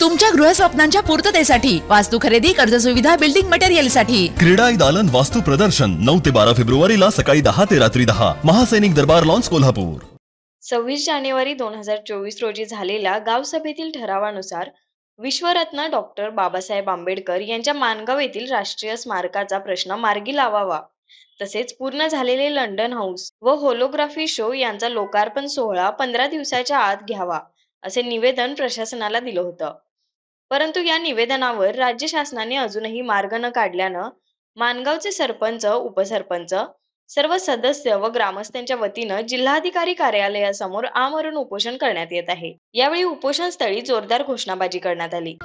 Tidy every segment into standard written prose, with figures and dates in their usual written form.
तुमच्या गृहस्वप्नांच्या पूर्ततेसाठी वास्तू खरेदी, कर्ज सुविधा, बिल्डिंग मटेरियलसाठी क्रीडा दालन वास्तु प्रदर्शन 9 ते 12 फेब्रुवारीला सकाळी 10 ते रात्री 10 महासैनिक दरबार लॉन्स कोल्हापूर। 26 जानेवारी 2024 रोजी झालेल्या गावसभेतील ठरावानुसार विश्वरत्न डॉक्टर बाबासाहेब आंबेडकर यांच्या माणगाव येथील राष्ट्रीय स्मारकाचा प्रश्न मार्गी लावावा, तसेच पूर्ण झालेले लंडन हाऊस व होलोग्राफी शो यांचा लोकार्पण सोहळा 15 दिवसाच्या आत घ्यावा असे निवेदन प्रशासनाला दिलं होतं। परंतु या निवेदनावर राज्य शासनाने अजूनही मार्ग न काढल्यानं माणगावचे सरपंच, उपसरपंच, सर्व सदस्य व ग्रामस्थांच्या वतीनं जिल्हाधिकारी कार्यालयासमोर आमरण उपोषण करण्यात येत आहे। यावेळी उपोषण स्थळी जोरदार घोषणाबाजी करण्यात आली।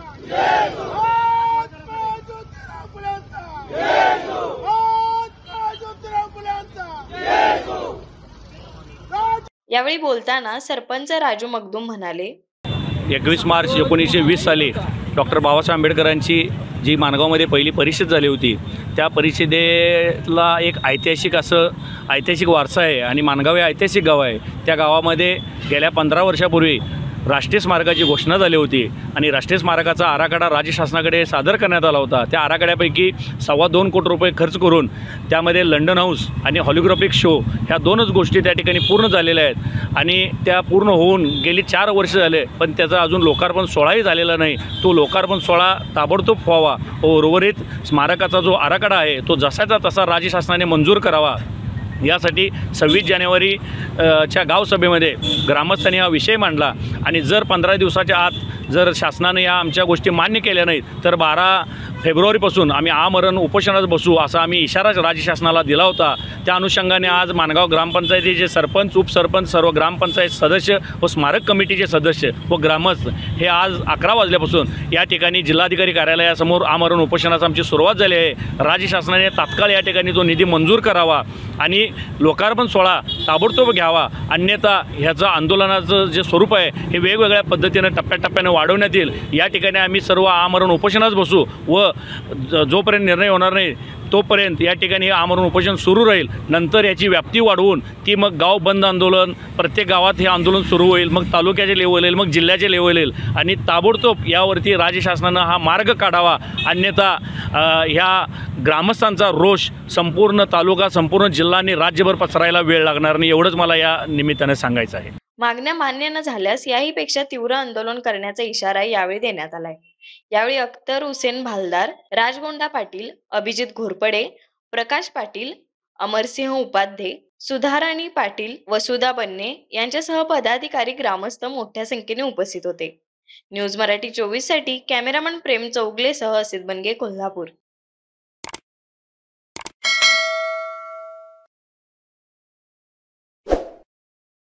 यावेळी बोलताना सरपंच राजू मगदूम म्हणाले, 21 मार्च 1920 साली डॉक्टर बाबासाहेब आंबेडकरांची जी माणगावमध्ये पहिली परिषद झाली होती, त्या परिषदेला एक ऐतिहासिक वारसा आहे आणि माणगाव हे ऐतिहासिक गाव आहे। त्या गावामध्ये गेल्या 15 वर्षापूर्वी राष्ट्रीय स्मारकाची घोषणा झाली होती आणि राष्ट्रीय स्मारकाचा आराखडा राज्य शासनाकडे सादर करण्यात आला होता। त्या आराखड्यापैकी 2.25 कोटी रुपये खर्च करून त्यामध्ये लंडन हाऊस आणि हॉलोग्राफिक शो ह्या दोनच गोष्टी त्या ठिकाणी पूर्ण झालेल्या आहेत आणि त्या पूर्ण होऊन गेली 4 वर्ष झाले, पण त्याचा अजून लोकार्पण सोहळाही झालेला नाही। तो लोकार्पण सोहळा ताबडतोब व्हावा व उर्वरित स्मारकाचा जो आराखडा आहे तो जसाचा तसा राज्य शासनाने मंजूर करावा। यासाठी 26 जानेवारी च्या गावसभेमध्ये ग्रामस्थांनी हा विषय मांडला आणि जर 15 दिवसाच्या आत जर शासनाने या आमच्या गोष्टी मान्य केल्या नाहीत तर 12 फेब्रुवारीपासून आम्ही आमरण उपोषणात बसू असा आम्ही इशारा राज्य शासनाला दिला होता। त्या अनुषंगाने आज माणगाव ग्रामपंचायतीचे सरपंच, उपसरपंच, सर्व ग्रामपंचायत सदस्य व स्मारक कमिटीचे सदस्य व ग्रामस्थ हे आज 11 वाजल्यापासून या ठिकाणी जिल्हाधिकारी कार्यालयासमोर आमरण उपोषणास आमची सुरुवात झाली आहे। राज्य शासनाने तात्काळ या ठिकाणी तो निधी मंजूर करावा आणि लोकार्पण सोहळा ताबडतोब घ्यावा, अन्यथा ह्याचं आंदोलनाचं जे स्वरूप आहे हे वेगवेगळ्या पद्धतीने टप्प्याटप्प्याने वाढवण्यात येईल। या ठिकाणी आम्ही सर्व आमरण उपोषणास बसू व जोपर्यंत निर्णय होणार नाही तोपर्यंत या ठिकाणी आमरण उपोषण सुरू राहील। नंतर याची व्याप्ती वाढवून ती मग गाव बंद आंदोलन, प्रत्येक गावात हे आंदोलन सुरू होईल, मग तालुक्याचे लेवल येईल, मग जिल्ह्याचे लेवल येईल आणि ताबडतोब यावरती राज्य शासनानं हा मार्ग काढावा, अन्यथा ह्या ग्रामस्थांचा रोष संपूर्ण तालुका, संपूर्ण जिल्हा आणि राज्यभर पसरायला वेळ लागणार नाही, एवढंच मला या निमित्ताने सांगायचं आहे। मागण्या मान्य न झाल्यास याहीपेक्षा तीव्र आंदोलन करण्याचा इशारा यावेळी देण्यात आलाय। यावेळी अख्तर हुसेन भालदार, राजगोंडा पाटील, अभिजित घोरपडे, प्रकाश पाटील, अमरसिंह उपाध्ये, सुधाराणी पाटील, वसुधा बन्ने यांच्यासह पदाधिकारी, ग्रामस्थ मोठ्या संख्येने उपस्थित होते। न्यूज मराठी 24 साठी कॅमेरामन प्रेम चौगले सह असित बनगे, कोल्हापूर।